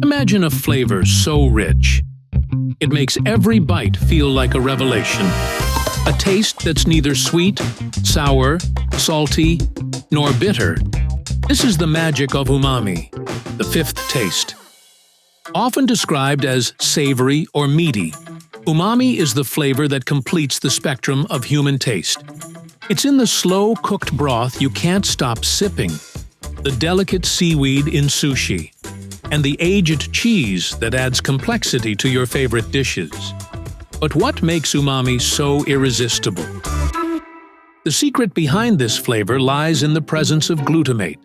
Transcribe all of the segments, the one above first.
Imagine a flavor so rich. It makes every bite feel like a revelation. A taste that's neither sweet, sour, salty, nor bitter. This is the magic of umami, the fifth taste. Often described as savory or meaty, umami is the flavor that completes the spectrum of human taste. It's in the slow-cooked broth you can't stop sipping, the delicate seaweed in sushi, and the aged cheese that adds complexity to your favorite dishes. But what makes umami so irresistible? The secret behind this flavor lies in the presence of glutamate,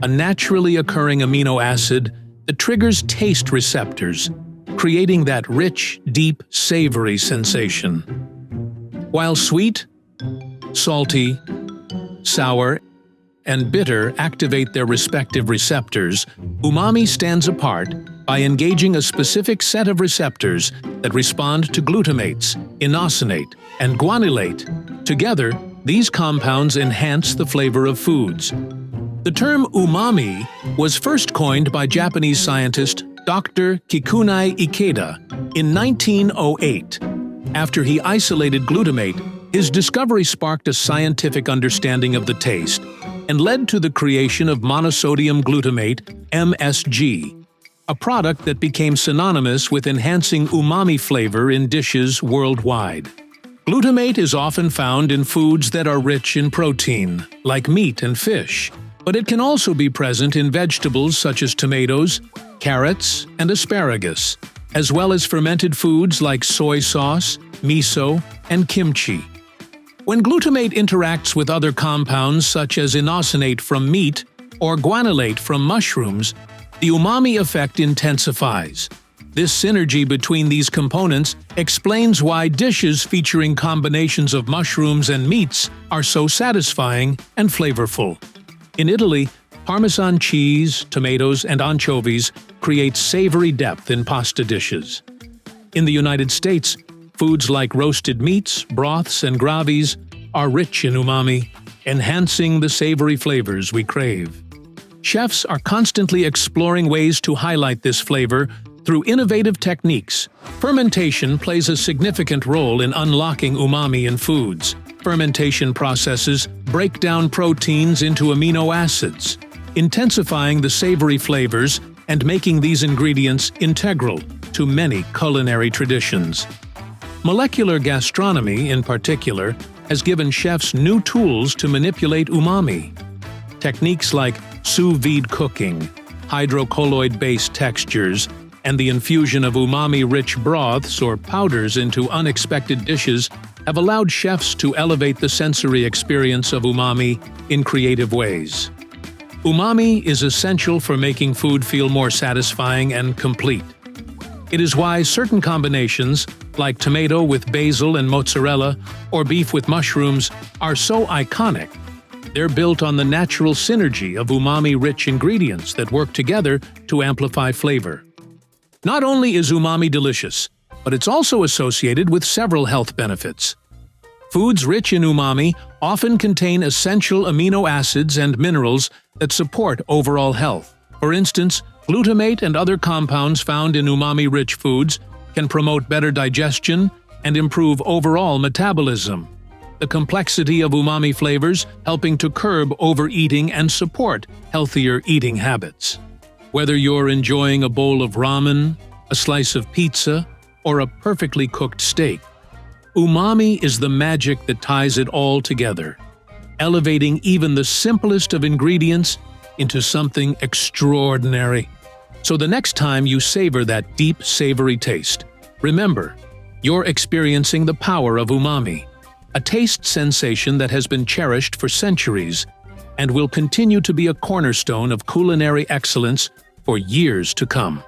a naturally occurring amino acid that triggers taste receptors, creating that rich, deep, savory sensation. While sweet, salty, sour, and bitter activate their respective receptors, umami stands apart by engaging a specific set of receptors that respond to glutamates, inosinate, and guanylate. Together, these compounds enhance the flavor of foods. The term umami was first coined by Japanese scientist Dr. Kikunai Ikeda in 1908. After he isolated glutamate, his discovery sparked a scientific understanding of the taste and led to the creation of monosodium glutamate, MSG, a product that became synonymous with enhancing umami flavor in dishes worldwide. Glutamate is often found in foods that are rich in protein, like meat and fish, but it can also be present in vegetables such as tomatoes, carrots, and asparagus, as well as fermented foods like soy sauce, miso, and kimchi. When glutamate interacts with other compounds such as inosinate from meat or guanylate from mushrooms, the umami effect intensifies. This synergy between these components explains why dishes featuring combinations of mushrooms and meats are so satisfying and flavorful. In Italy, Parmesan cheese, tomatoes, and anchovies create savory depth in pasta dishes. In the United States, foods like roasted meats, broths, and gravies are rich in umami, enhancing the savory flavors we crave. Chefs are constantly exploring ways to highlight this flavor through innovative techniques. Fermentation plays a significant role in unlocking umami in foods. Fermentation processes break down proteins into amino acids, intensifying the savory flavors and making these ingredients integral to many culinary traditions. Molecular gastronomy, in particular, has given chefs new tools to manipulate umami. Techniques like sous vide cooking, hydrocolloid-based textures, and the infusion of umami-rich broths or powders into unexpected dishes have allowed chefs to elevate the sensory experience of umami in creative ways. Umami is essential for making food feel more satisfying and complete. It is why certain combinations, like tomato with basil and mozzarella or beef with mushrooms, are so iconic. They're built on the natural synergy of umami-rich ingredients that work together to amplify flavor. Not only is umami delicious, but it's also associated with several health benefits. Foods rich in umami often contain essential amino acids and minerals that support overall health. For instance, glutamate and other compounds found in umami-rich foods can promote better digestion and improve overall metabolism. The complexity of umami flavors helping to curb overeating and support healthier eating habits. Whether you're enjoying a bowl of ramen, a slice of pizza, or a perfectly cooked steak, umami is the magic that ties it all together, elevating even the simplest of ingredients into something extraordinary. So the next time you savor that deep, savory taste, remember, you're experiencing the power of umami, a taste sensation that has been cherished for centuries and will continue to be a cornerstone of culinary excellence for years to come.